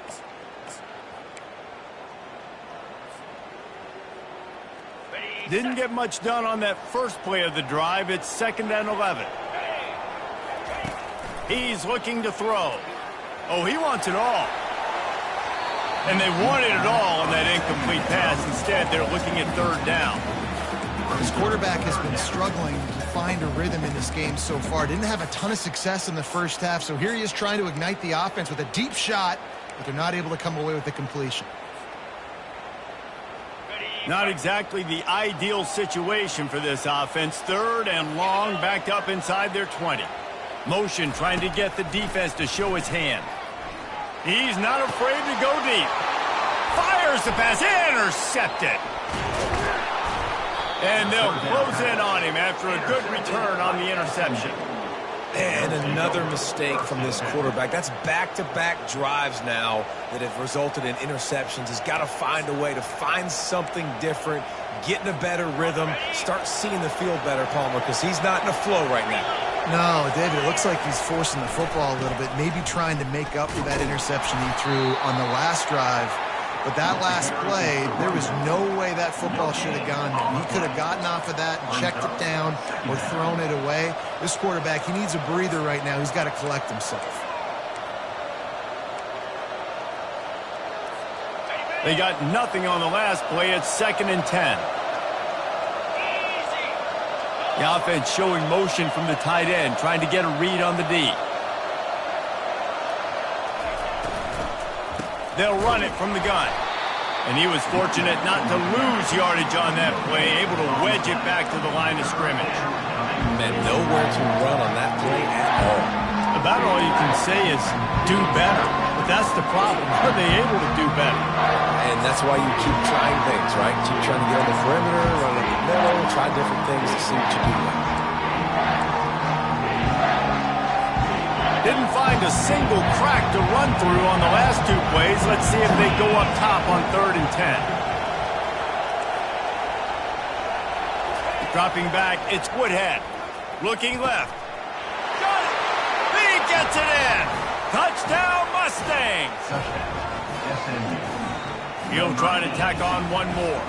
Didn't get much done on that first play of the drive. It's 2nd and 11. He's looking to throw. Oh, he wants it all. And they wanted it all on that incomplete pass. Instead, they're looking at 3rd down. His quarterback has been struggling to find a rhythm in this game so far. Didn't have a ton of success in the first half, so here he is trying to ignite the offense with a deep shot, but they're not able to come away with the completion. Not exactly the ideal situation for this offense. 3rd and long, backed up inside their 20. Motion trying to get the defense to show his hand. He's not afraid to go deep. Fires the pass, intercepted. And they'll close in on him after a good return on the interception. And another mistake from this quarterback. That's back-to-back drives now that have resulted in interceptions. He's got to find a way to find something different, get in a better rhythm, start seeing the field better, Palmer, because he's not in a flow right now. No, David, it looks like he's forcing the football a little bit, maybe trying to make up for that interception he threw on the last drive. But that last play, there was no way that football should have gone there. He could have gotten off of that and checked it down or thrown it away. This quarterback, he needs a breather right now. He's got to collect himself. They got nothing on the last play. It's 2nd and 10. The offense showing motion from the tight end, trying to get a read on the D. They'll run it from the gun. And he was fortunate not to lose yardage on that play, able to wedge it back to the line of scrimmage. And nowhere to run on that play at all. About all you can say is do better. But that's the problem. Are they able to do better? And that's why you keep trying things, right? Keep trying to get on the perimeter, run up the middle, try different things to see what you do. Didn't find a single crack to run through on the last 2 plays. Let's see if they go up top on 3rd and 10. Dropping back, it's Woodhead. Looking left. Got it! He gets it in! Touchdown, Mustangs! He'll try to tack on one more.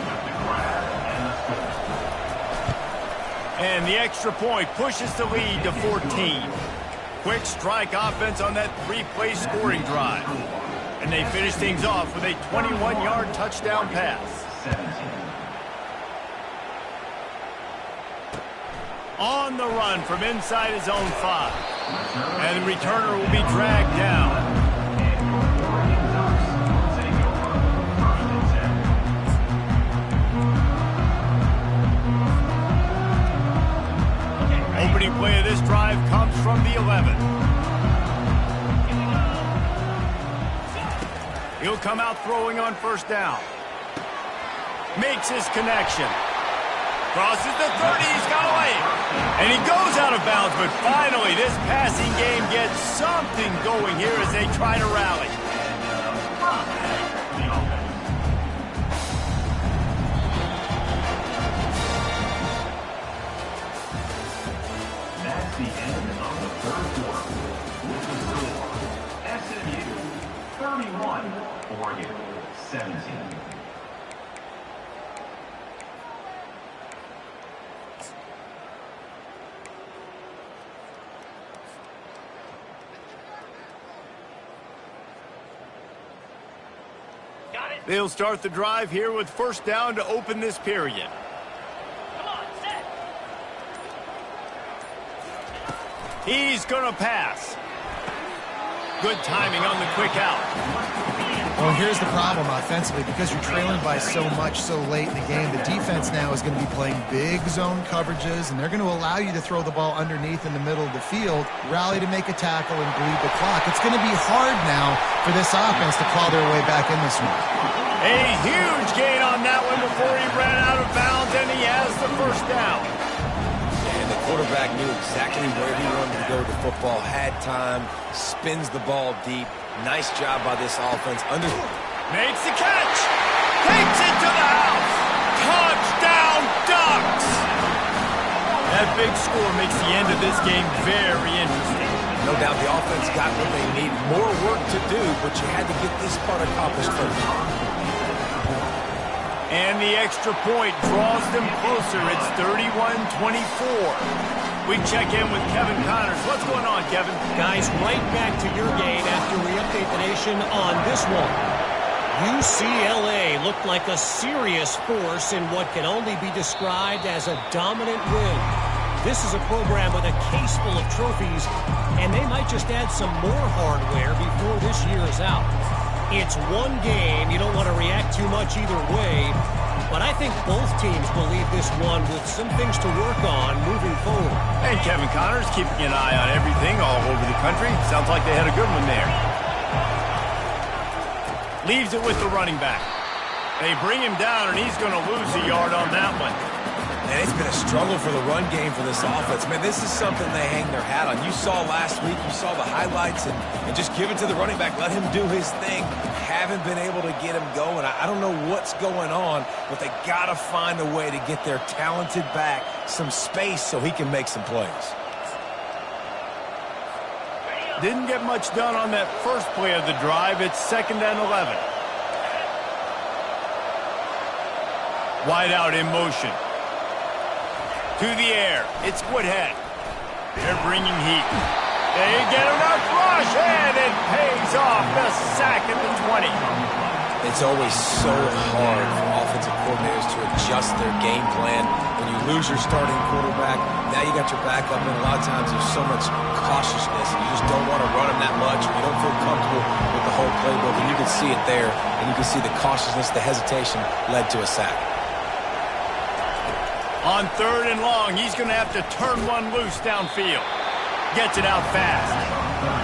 And the extra point pushes the lead to 14. Quick strike offense on that 3-play scoring drive. And they finish things off with a 21-yard touchdown pass. On the run from inside his own 5. And the returner will be dragged down. the 11. He'll come out throwing on first down. Makes his connection. Crosses the 30, he's got away. And he goes out of bounds, but finally this passing game gets something going here as they try to rally. That's the end of the third quarter. With the score, SMU 31, Oregon 17. They'll start the drive here with first down to open this period. Come on, set. He's going to pass. Good timing on the quick out. Well, here's the problem offensively. Because you're trailing by so much so late in the game, the defense now is going to be playing big zone coverages, and they're going to allow you to throw the ball underneath in the middle of the field, rally to make a tackle, and bleed the clock. It's going to be hard now for this offense to claw their way back in this one. A huge gain on that one before he ran out of bounds, and he has the first down. And the quarterback knew exactly where he wanted to go with the football, had time, spins the ball deep. Nice job by this offense. Makes the catch. Takes it to the house. Touchdown, Ducks! That big score makes the end of this game very interesting. No doubt the offense got what they need. More work to do, but you had to get this part accomplished first. And the extra point draws them closer. It's 31-24. We check in with Kevin Connors. What's going on, Kevin? Guys, right back to your game after we update the nation on this one. UCLA looked like a serious force in what can only be described as a dominant win. This is a program with a case full of trophies, and they might just add some more hardware before this year is out. It's one game. You don't want to react too much either way, but I think both teams will leave this one with some things to work on moving forward. And Kevin Connors keeping an eye on everything all over the country. Sounds like they had a good one there. Leaves it with the running back. They bring him down, and he's going to lose a yard on that one. And it's been a struggle for the run game for this offense. Man, this is something they hang their hat on. You saw last week, you saw the highlights, and just give it to the running back. Let him do his thing. Haven't been able to get him going. I don't know what's going on, but they got to find a way to get their talented back some space so he can make some plays. Didn't get much done on that first play of the drive. It's 2nd and 11. Wide out in motion. To the air. It's Woodhead. They're bringing heat. They get enough rush, and it pays off. The sack at the 20. It's always so hard for offensive coordinators to adjust their game plan. When you lose your starting quarterback, now you got your backup, and a lot of times there's so much cautiousness, and you just don't want to run him that much, or you don't feel comfortable with the whole playbook, and you can see it there, and you can see the cautiousness, the hesitation led to a sack. On 3rd and long, he's going to have to turn one loose downfield. Gets it out fast.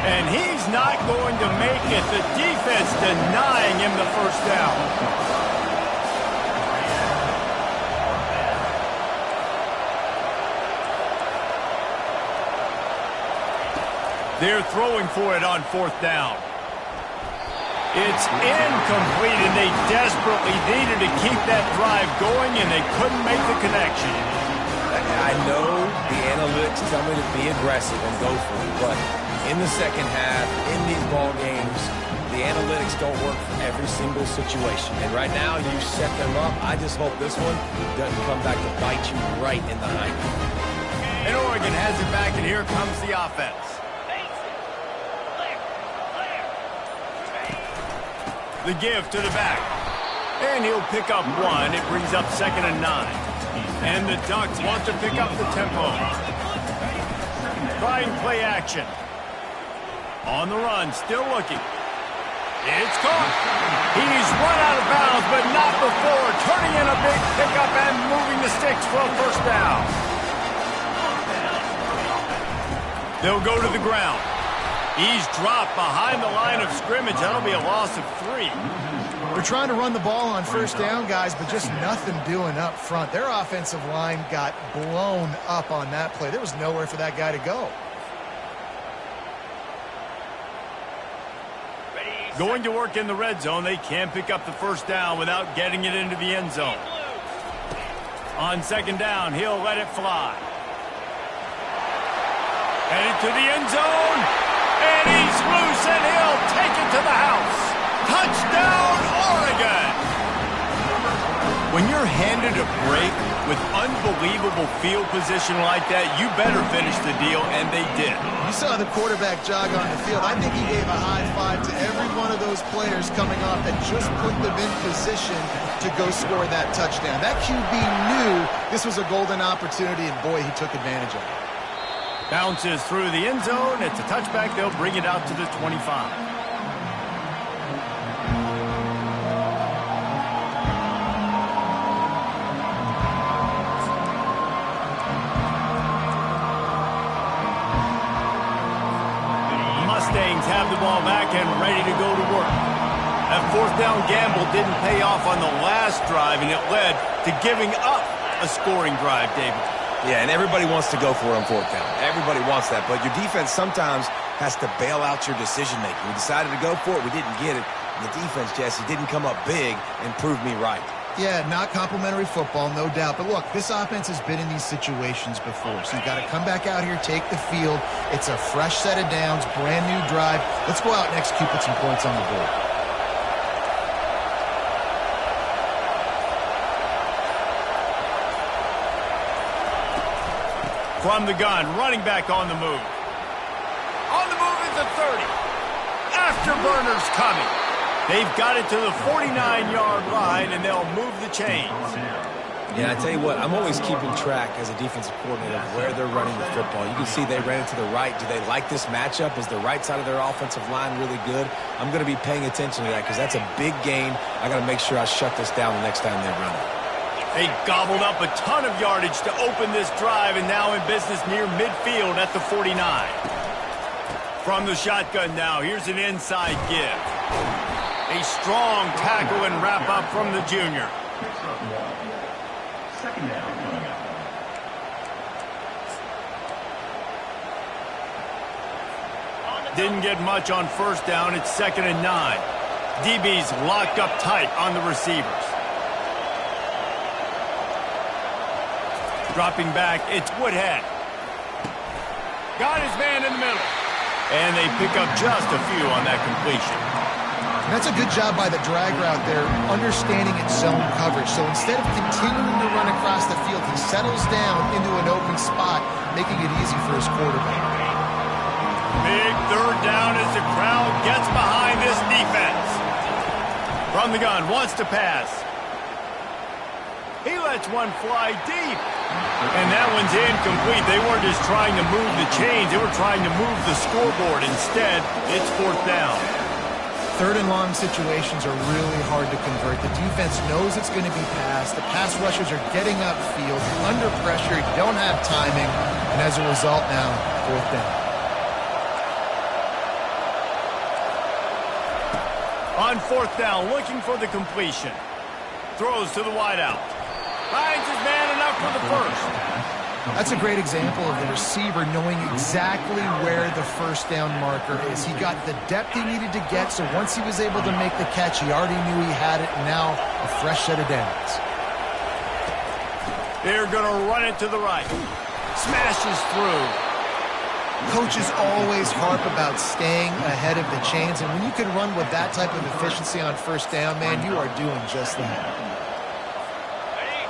And he's not going to make it. The defense denying him the first down. They're throwing for it on 4th down. It's incomplete, and they desperately needed to keep that drive going, and they couldn't make the connection. I know the analytics tell me to be aggressive and go for it, but in the second half, in these ball games, the analytics don't work for every single situation. And right now, you set them up. I just hope this one doesn't come back to bite you right in the hind. And Oregon has it back, and here comes the offense. The give to the back. And he'll pick up one. It brings up 2nd and 9. And the Ducks want to pick up the tempo. Trying play action. On the run, still looking. It's caught. He's run out of bounds, but not before. Turning in a big pickup and moving the sticks for a first down. They'll go to the ground. He's dropped behind the line of scrimmage. That'll be a loss of 3. We're trying to run the ball on first down, guys, but just nothing doing up front. Their offensive line got blown up on that play. There was nowhere for that guy to go. Going to work in the red zone. They can't pick up the first down without getting it into the end zone. On second down, he'll let it fly. Headed to the end zone. And he's loose, and he'll take it to the house. Touchdown, Oregon! When you're handed a break with unbelievable field position like that, you better finish the deal, and they did. You saw the quarterback jog on the field. I think he gave a high five to every one of those players coming off that just put them in position to go score that touchdown. That QB knew this was a golden opportunity, and boy, he took advantage of it. Bounces through the end zone. It's a touchback. They'll bring it out to the 25. Mustangs have the ball back and ready to go to work. That fourth down gamble didn't pay off on the last drive, and it led to giving up a scoring drive, David. Yeah, and everybody wants to go for it on fourth down. Everybody wants that, but your defense sometimes has to bail out your decision-making. We decided to go for it. We didn't get it. And the defense, Jesse, didn't come up big and prove me right. Yeah, not complimentary football, no doubt. But look, this offense has been in these situations before, so you've got to come back out here, take the field. It's a fresh set of downs, brand new drive. Let's go out and execute, put some points on the board. From the gun, running back on the move. On the move is the 30. Afterburner's coming. They've got it to the 49-yard line, and they'll move the chains. Yeah, I tell you what, I'm always keeping track as a defensive coordinator of where they're running the football. You can see they ran it to the right. Do they like this matchup? Is the right side of their offensive line really good? I'm going to be paying attention to that because that's a big game. I got to make sure I shut this down the next time they run it. They gobbled up a ton of yardage to open this drive, and now in business near midfield at the 49. From the shotgun now, here's an inside give. A strong tackle and wrap up from the junior. Second down coming up. Didn't get much on first down. It's 2nd and 9. DB's locked up tight on the receivers. Dropping back, it's Woodhead. Got his man in the middle. And they pick up just a few on that completion. That's a good job by the drag route there, understanding its zone coverage. So instead of continuing to run across the field, he settles down into an open spot, making it easy for his quarterback. Big third down as the crowd gets behind this defense. From the gun, wants to pass. He lets one fly deep. And that one's incomplete. They weren't just trying to move the chains. They were trying to move the scoreboard. Instead, it's 4th down. Third and long situations are really hard to convert. The defense knows it's going to be passed. The pass rushers are getting upfield. You're under pressure. You don't have timing. And as a result now, 4th down. On 4th down, looking for the completion. Throws to the wideout. Finds his man enough for the first. That's a great example of the receiver knowing exactly where the first down marker is. He got the depth he needed to get, so once he was able to make the catch, he already knew he had it, and now a fresh set of downs. They're going to run it to the right. Smashes through. Coaches always harp about staying ahead of the chains, and when you can run with that type of efficiency on first down, man, you are doing just that.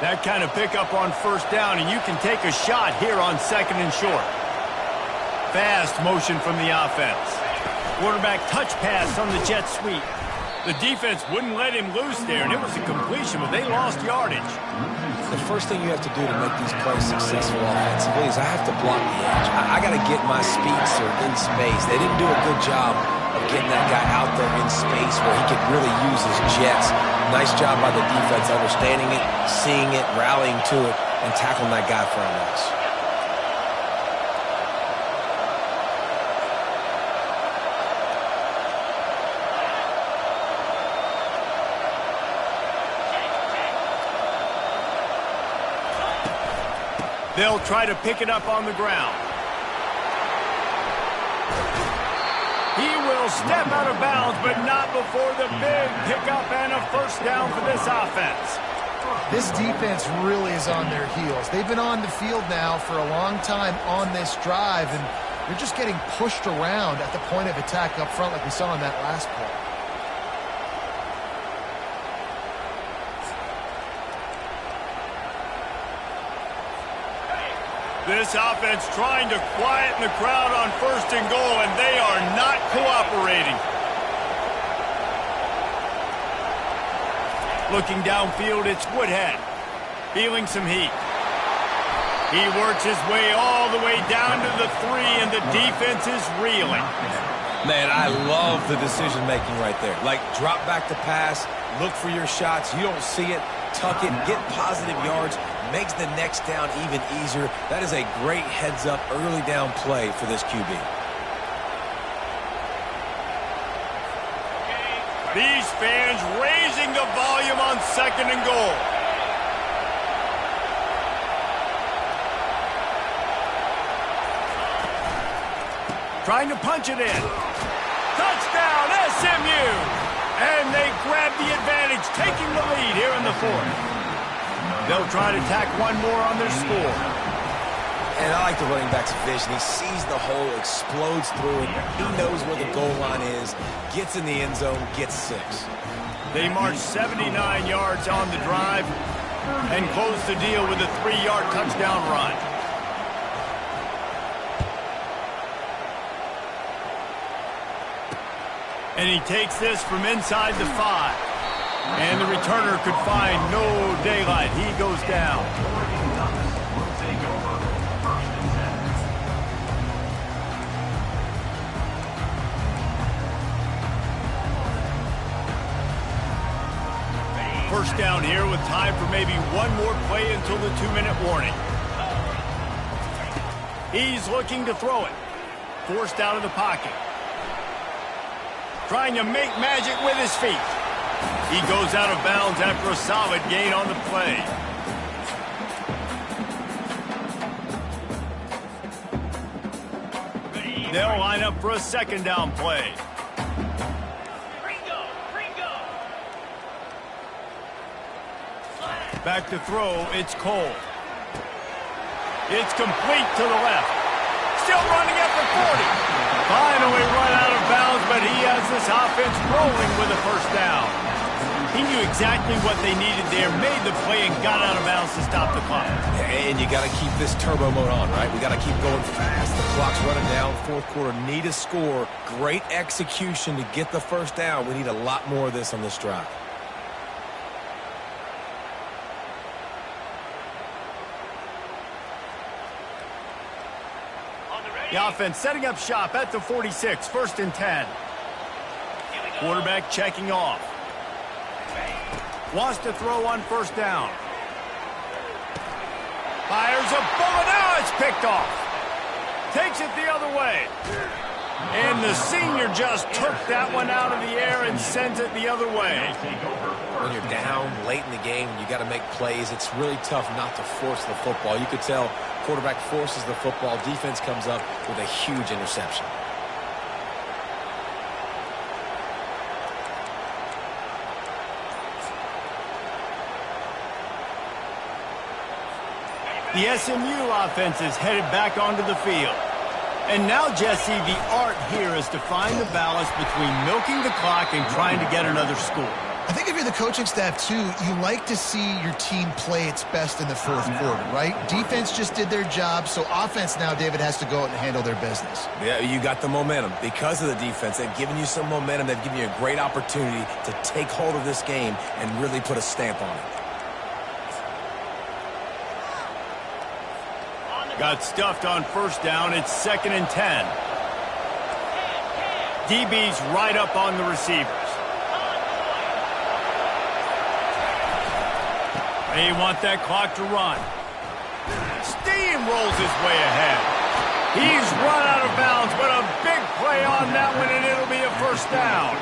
That kind of pickup on first down, and you can take a shot here on 2nd and short. Fast motion from the offense. Quarterback touch pass on the jet sweep. The defense wouldn't let him loose there, and it was a completion, but they lost yardage. The first thing you have to do to make these plays successful offensively is I have to block the edge. I got to get my speedster in space. They didn't do a good job of getting that guy out there in space where he could really use his jets. Nice job by the defense understanding it, seeing it, rallying to it, and tackling that guy for a loss. They'll try to pick it up on the ground. He will step out of bounds, but not before the big pickup and a first down for this offense. This defense really is on their heels. They've been on the field now for a long time on this drive, and they're just getting pushed around at the point of attack up front like we saw on that last play. This offense trying to quieten the crowd on 1st and goal, and they are not cooperating. Looking downfield, it's Woodhead. Feeling some heat. He works his way all the way down to the 3, and the defense is reeling. Man, I love the decision-making right there. Like, drop back the pass, look for your shots. You don't see it, tuck it, get positive yards, makes the next down even easier. That is a great heads-up, early down play for this QB. These fans raising the volume on 2nd and goal. Trying to punch it in. Touchdown, SMU! And they grab the advantage, taking the lead here in the 4th. They'll try to tack one more on their score. And I like the running back's vision. He sees the hole, explodes through it. He knows where the goal line is, gets in the end zone, gets 6. They march 79 yards on the drive and close the deal with a 3-yard touchdown run. And he takes this from inside the 5. And the returner could find no daylight. He goes down. First down here with time for maybe one more play until the 2-minute warning. He's looking to throw it. Forced out of the pocket. Trying to make magic with his feet. He goes out of bounds after a solid gain on the play. They'll line up for a 2nd down play. Back to throw, it's Cole. It's complete to the left. Still running at the 40. Finally run out of bounds, but he has this offense rolling with a first down. He knew exactly what they needed there, made the play, and got out of bounds to stop the clock. And you got to keep this turbo mode on, right? We got to keep going fast. The clock's running down. 4th quarter, need a score. Great execution to get the first down. We need a lot more of this on this drive. The offense setting up shop at the 46, 1st and 10. Quarterback checking off. Wants to throw on 1st down. Fires a bullet. Now it's picked off. Takes it the other way. And the senior just took that one out of the air and sends it the other way. When you're down late in the game, you got to make plays. It's really tough not to force the football. You could tell quarterback forces the football. Defense comes up with a huge interception. The SMU offense is headed back onto the field. And now, Jesse, the art here is to find the balance between milking the clock and trying to get another score. I think if you're the coaching staff, too, you like to see your team play its best in the 4th quarter, right? Defense just did their job, so offense now, David, has to go out and handle their business. Yeah, you got the momentum. Because of the defense, they've given you some momentum. They've given you a great opportunity to take hold of this game and really put a stamp on it. Got stuffed on 1st down. It's 2nd and 10. DB's right up on the receivers. They want that clock to run. Steamrolls his way ahead. He's run out of bounds, but a big play on that one, and it'll be a 1st down.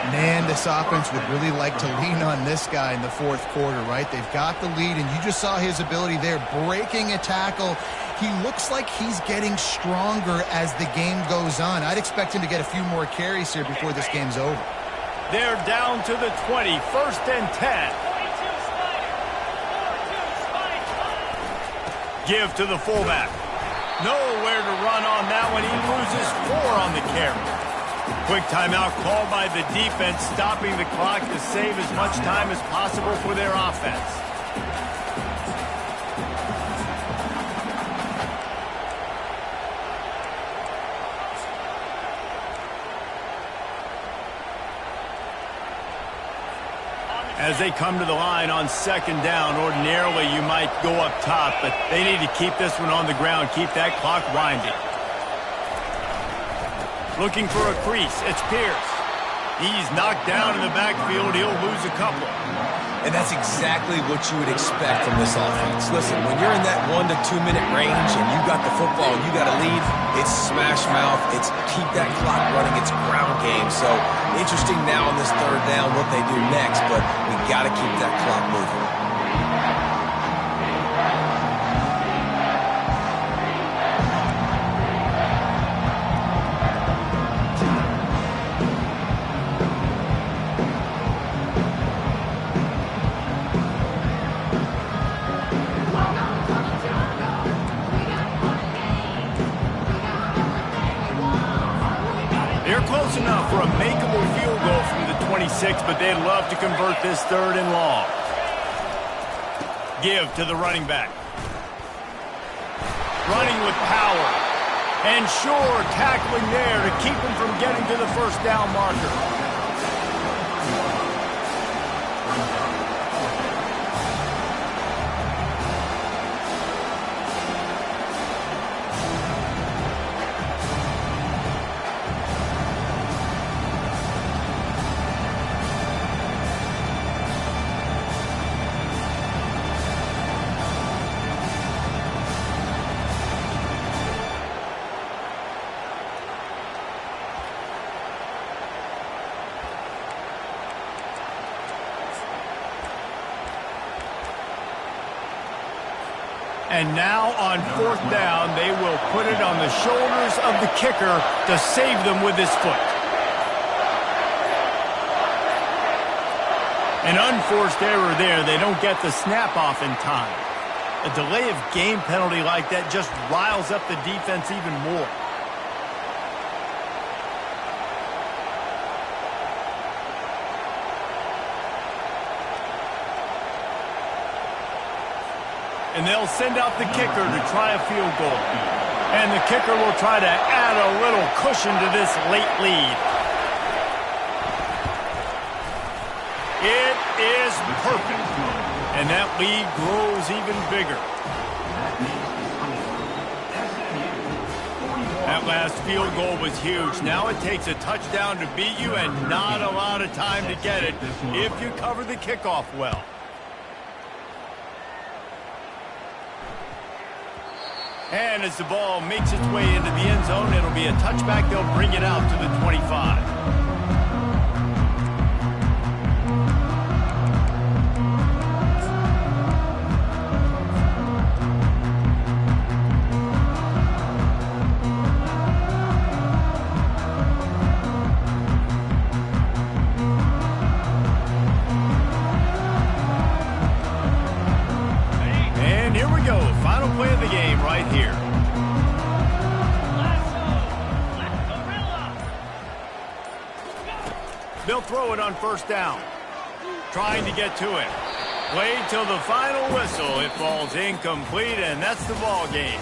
Man, this offense would really like to lean on this guy in the fourth quarter, right? They've got the lead, and you just saw his ability there, breaking a tackle. He looks like he's getting stronger as the game goes on. I'd expect him to get a few more carries here before this game's over. They're down to the 20, first and 10. Give to the fullback. Nowhere to run on that one. He loses 4 on the carry. Quick timeout called by the defense, stopping the clock to save as much time as possible for their offense. As they come to the line on second down, ordinarily you might go up top, but they need to keep this one on the ground, keep that clock winding. Looking for a crease, it's Pierce. He's knocked down in the backfield, he'll lose a couple. And that's exactly what you would expect from this offense. Listen, when you're in that 1 to 2 minute range and you got the football and you got a lead, it's smash mouth, it's keep that clock running, it's ground game. So interesting now on this third down what they do next, but we got to keep that clock moving. Close enough for a makeable field goal from the 26, but they'd love to convert this third and long. Give to the running back. Running with power. And sure, tackling there to keep him from getting to the first down marker. And now on fourth down, they will put it on the shoulders of the kicker to save them with his foot. An unforced error there. They don't get the snap off in time. A delay of game penalty like that just riles up the defense even more. And they'll send out the kicker to try a field goal. And the kicker will try to add a little cushion to this late lead. It is perfect. And that lead grows even bigger. That last field goal was huge. Now it takes a touchdown to beat you and not a lot of time to get it if you cover the kickoff well. And as the ball makes its way into the end zone, it'll be a touchback. They'll bring it out to the 25. And here we go. Final play of the game right here. They'll throw it on first down. Trying to get to it. Played till the final whistle. It falls incomplete, and that's the ball game.